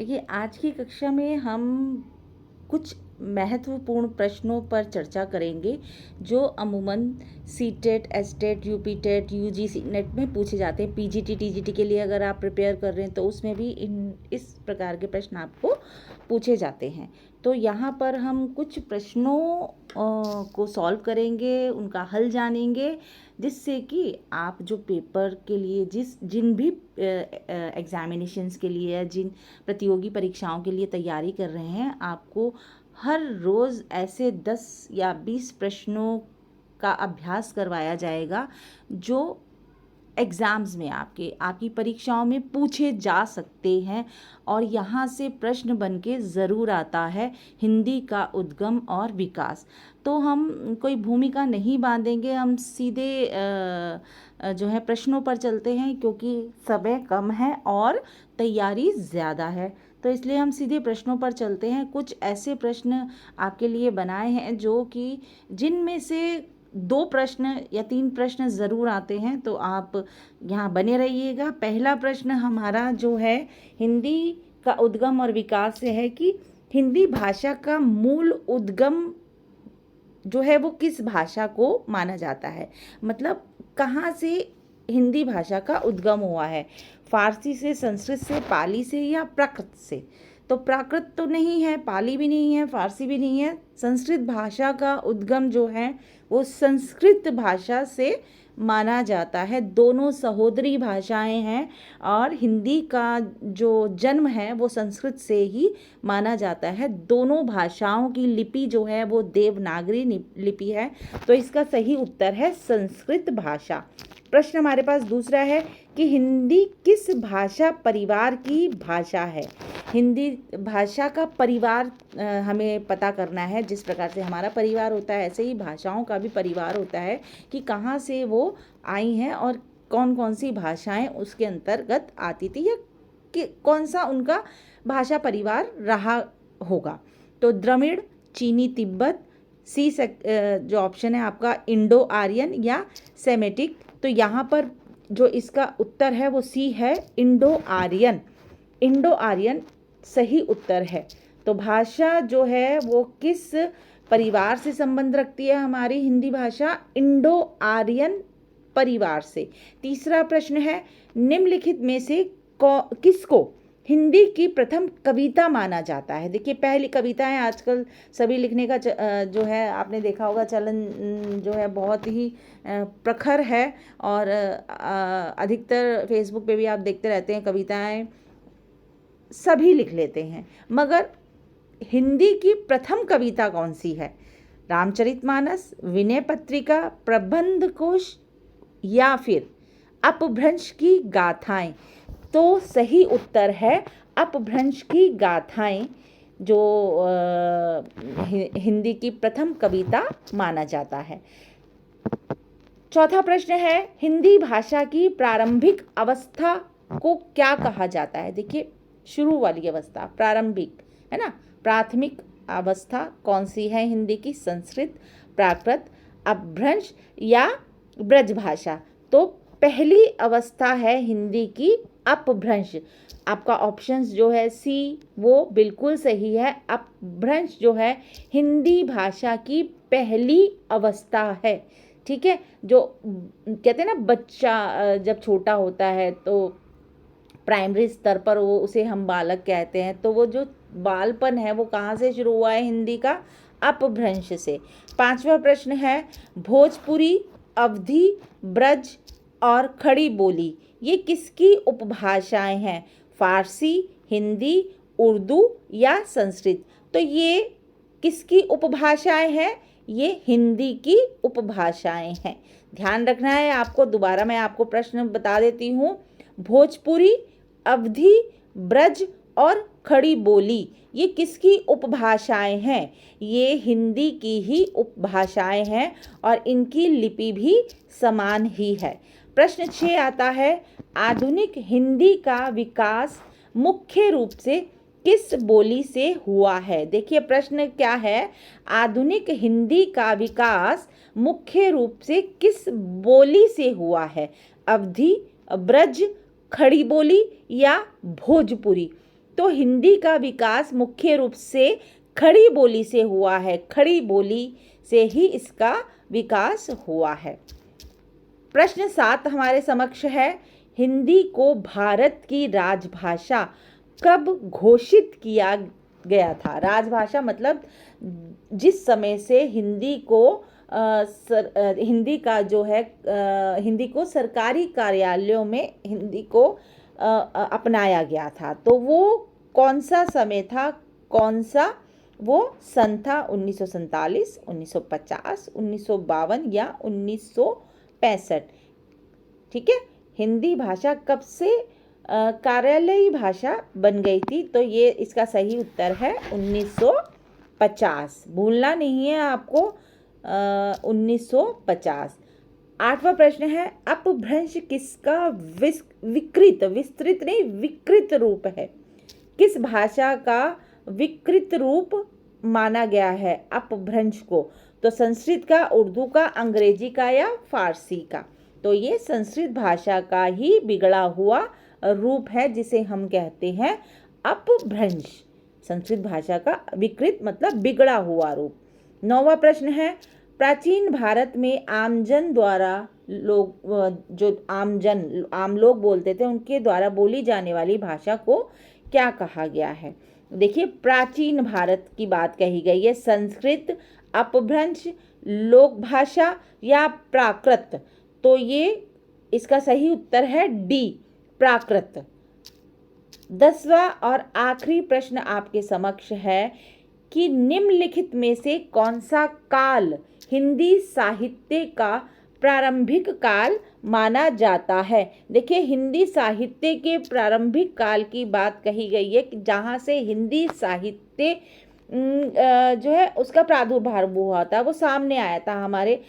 देखिए, आज की कक्षा में हम कुछ महत्वपूर्ण प्रश्नों पर चर्चा करेंगे जो अमूमन CTET, STET, UPTET, UGC net में पूछे जाते हैं। पीजीटी, टीजीटी के लिए अगर आप प्रिपेयर कर रहे हैं तो उसमें भी इस प्रकार के प्रश्न आपको पूछे जाते हैं। तो यहाँ पर हम कुछ प्रश्नों को सॉल्व करेंगे, उनका हल जानेंगे, जिससे कि आप जो पेपर के लिए जिन भी एग्जामिनेशंस के लिए या जिन प्रतियोगी परीक्षाओं के लिए तैयारी कर रहे हैं, आपको हर रोज़ ऐसे 10 या 20 प्रश्नों का अभ्यास करवाया जाएगा जो एग्ज़ाम्स में आपकी परीक्षाओं में पूछे जा सकते हैं और यहाँ से प्रश्न बन के ज़रूर आता है हिंदी का उद्गम और विकास। तो हम कोई भूमिका नहीं बांधेंगे, हम सीधे जो है प्रश्नों पर चलते हैं, क्योंकि समय कम है और तैयारी ज़्यादा है। तो इसलिए हम सीधे प्रश्नों पर चलते हैं। कुछ ऐसे प्रश्न आपके लिए बनाए हैं जो कि जिनमें से 2 प्रश्न या 3 प्रश्न ज़रूर आते हैं, तो आप यहाँ बने रहिएगा। पहला प्रश्न हमारा जो है हिंदी का उद्गम और विकास से है कि हिंदी भाषा का मूल उद्गम जो है वो किस भाषा को माना जाता है। मतलब कहाँ से हिंदी भाषा का उद्गम हुआ है, फारसी से, संस्कृत से, पाली से या प्राकृत से। तो प्राकृत तो नहीं है, पाली भी नहीं है, फारसी भी नहीं है। संस्कृत भाषा का उद्गम जो है वो संस्कृत भाषा से माना जाता है। दोनों सहोदरी भाषाएं हैं और हिंदी का जो जन्म है वो संस्कृत से ही माना जाता है। दोनों भाषाओं की लिपि जो है वो देवनागरी लिपि है। तो इसका सही उत्तर है संस्कृत भाषा। प्रश्न हमारे पास दूसरा है कि हिंदी किस भाषा परिवार की भाषा है। हिंदी भाषा का परिवार हमें पता करना है। जिस प्रकार से हमारा परिवार होता है ऐसे ही भाषाओं का भी परिवार होता है कि कहाँ से वो आई हैं और कौन कौन सी भाषाएं उसके अंतर्गत आती थी या कि कौन सा उनका भाषा परिवार रहा होगा। तो द्रविड़, चीनी तिब्बत, जो ऑप्शन है आपका इंडो आर्यन या सेमेटिक। तो यहाँ पर जो इसका उत्तर है वो सी है, इंडो आर्यन। इंडो आर्यन सही उत्तर है। तो भाषा जो है वो किस परिवार से संबंध रखती है हमारी हिंदी भाषा? इंडो आर्यन परिवार से। तीसरा प्रश्न है निम्नलिखित में से किसको हिंदी की प्रथम कविता माना जाता है। देखिए, पहली कविताएं आजकल सभी लिखने का जो है आपने देखा होगा चलन जो है बहुत ही प्रखर है और अधिकतर फेसबुक पे भी आप देखते रहते हैं, कविताएं सभी लिख लेते हैं। मगर हिंदी की प्रथम कविता कौन सी है? रामचरितमानस, विनय पत्रिका, प्रबंध कोश या फिर अपभ्रंश की गाथाएं। तो सही उत्तर है अपभ्रंश की गाथाएं, जो हिंदी की प्रथम कविता माना जाता है। चौथा प्रश्न है हिंदी भाषा की प्रारंभिक अवस्था को क्या कहा जाता है। देखिए, शुरू वाली अवस्था प्रारंभिक है ना। प्राथमिक अवस्था कौन सी है हिंदी की? संस्कृत, प्राकृत, अपभ्रंश या ब्रज भाषा। तो पहली अवस्था है हिंदी की अपभ्रंश। आपका ऑप्शंस जो है सी वो बिल्कुल सही है। अपभ्रंश जो है हिंदी भाषा की पहली अवस्था है। ठीक है, जो कहते हैं ना बच्चा जब छोटा होता है तो प्राइमरी स्तर पर वो उसे हम बालक कहते हैं। तो वो जो बालपन है वो कहाँ से शुरू हुआ है? हिंदी का अपभ्रंश से। पांचवा प्रश्न है भोजपुरी, अवधी, ब्रज और खड़ी बोली ये किसकी उपभाषाएं हैं? फारसी, हिंदी, उर्दू या संस्कृत। तो ये किसकी उपभाषाएं हैं? ये हिंदी की उपभाषाएं हैं। ध्यान रखना है आपको। दोबारा मैं आपको प्रश्न बता देती हूँ। भोजपुरी, अवधी, ब्रज और खड़ी बोली ये किसकी उपभाषाएं हैं? ये हिंदी की ही उपभाषाएं हैं और इनकी लिपि भी समान ही है। प्रश्न 6 आता है आधुनिक हिंदी का विकास मुख्य रूप से किस बोली से हुआ है। देखिए, प्रश्न क्या है? आधुनिक हिंदी का विकास मुख्य रूप से किस बोली से हुआ है? अवधी, ब्रज, खड़ी बोली या भोजपुरी। तो हिंदी का विकास मुख्य रूप से खड़ी बोली से हुआ है, खड़ी बोली से ही इसका विकास हुआ है। प्रश्न 7 हमारे समक्ष है, हिंदी को भारत की राजभाषा कब घोषित किया गया था? राजभाषा मतलब जिस समय से हिंदी को हिंदी का जो है हिंदी को सरकारी कार्यालयों में हिंदी को अपनाया गया था, तो वो कौन सा समय था, कौन सा वो सन था? 1947, 1950, 1952 या 1965? ठीक है, हिंदी भाषा कब से कार्यालयी भाषा बन गई थी? तो ये इसका सही उत्तर है 1950। भूलना नहीं है आपको, 1950। 8वां प्रश्न है, अपभ्रंश किसका विकृत रूप है? किस भाषा का विकृत रूप माना गया है अपभ्रंश को? तो संस्कृत का, उर्दू का, अंग्रेजी का या फारसी का? तो ये संस्कृत भाषा का ही बिगड़ा हुआ रूप है जिसे हम कहते हैं अपभ्रंश। संस्कृत भाषा का विकृत मतलब बिगड़ा हुआ रूप। 9वां प्रश्न है, प्राचीन भारत में आमजन द्वारा जो आम लोग बोलते थे, उनके द्वारा बोली जाने वाली भाषा को क्या कहा गया है? देखिए, प्राचीन भारत की बात कही गई है। संस्कृत, अपभ्रंश, लोक भाषा या प्राकृत? तो ये इसका सही उत्तर है डी, प्राकृत। 10वां और आखिरी प्रश्न आपके समक्ष है कि निम्नलिखित में से कौन सा काल हिंदी साहित्य का प्रारंभिक काल माना जाता है? देखिए, हिंदी साहित्य के प्रारंभिक काल की बात कही गई है कि जहाँ से हिंदी साहित्य जो है उसका प्रादुर्भाव हुआ था, वो सामने आया था। हमारे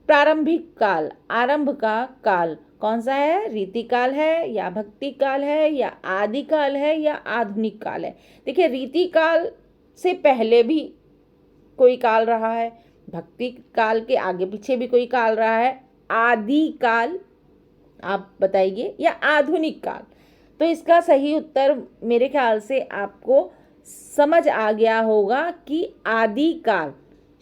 प्रारंभिक काल, आरंभ का काल कौन सा है? रीतिकाल है या भक्ति काल है या आदि काल है या आधुनिक काल है? देखिए, रीतिकाल से पहले भी कोई काल रहा है, भक्ति काल के आगे पीछे भी कोई काल रहा है, आदि काल आप बताइए या आधुनिक काल? तो इसका सही उत्तर मेरे ख्याल से आपको समझ आ गया होगा कि आदि काल,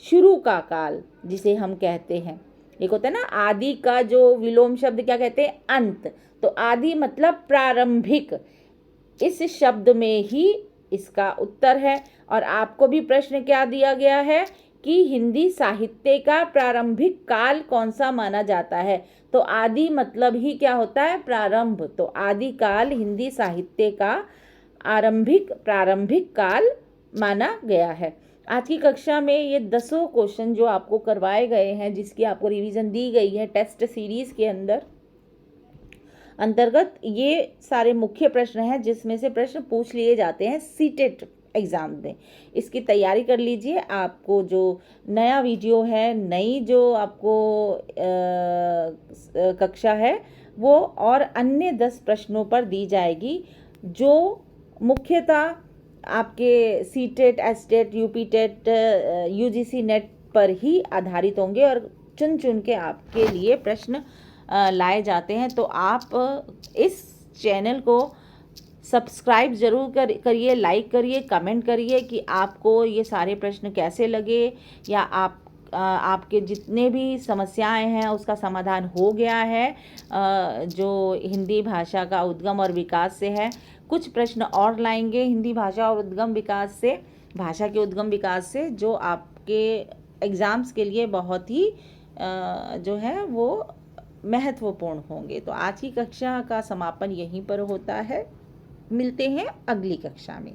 शुरू का काल जिसे हम कहते हैं। एक होता है ना आदि का जो विलोम शब्द क्या कहते हैं? अंत। तो आदि मतलब प्रारंभिक, इस शब्द में ही इसका उत्तर है। और आपको भी प्रश्न क्या दिया गया है कि हिंदी साहित्य का प्रारंभिक काल कौन सा माना जाता है? तो आदि मतलब ही क्या होता है? प्रारंभ। तो आदि काल हिंदी साहित्य का प्रारंभिक काल माना गया है। आज की कक्षा में ये 10 क्वेश्चन जो आपको करवाए गए हैं, जिसकी आपको रिवीजन दी गई है टेस्ट सीरीज के अंतर्गत, ये सारे मुख्य प्रश्न हैं जिसमें से प्रश्न पूछ लिए जाते हैं सीटेट एग्ज़ाम में। इसकी तैयारी कर लीजिए। आपको जो नया वीडियो है, नई जो आपको कक्षा है, वो और अन्य 10 प्रश्नों पर दी जाएगी, जो मुख्यतः आपके CTET, STET, UPTET, UGC net पर ही आधारित होंगे और चुन चुन के आपके लिए प्रश्न लाए जाते हैं। तो आप इस चैनल को सब्सक्राइब ज़रूर करिए, लाइक करिए, कमेंट करिए कि आपको ये सारे प्रश्न कैसे लगे, या आपके जितने भी समस्याएं हैं उसका समाधान हो गया है, जो हिंदी भाषा का उद्गम और विकास से है। कुछ प्रश्न और लाएंगे हिंदी भाषा और उद्गम विकास से, भाषा के उद्गम विकास से, जो आपके एग्ज़ाम्स के लिए बहुत ही जो है वो महत्वपूर्ण होंगे। तो आज की कक्षा का समापन यहीं पर होता है। मिलते हैं अगली कक्षा में।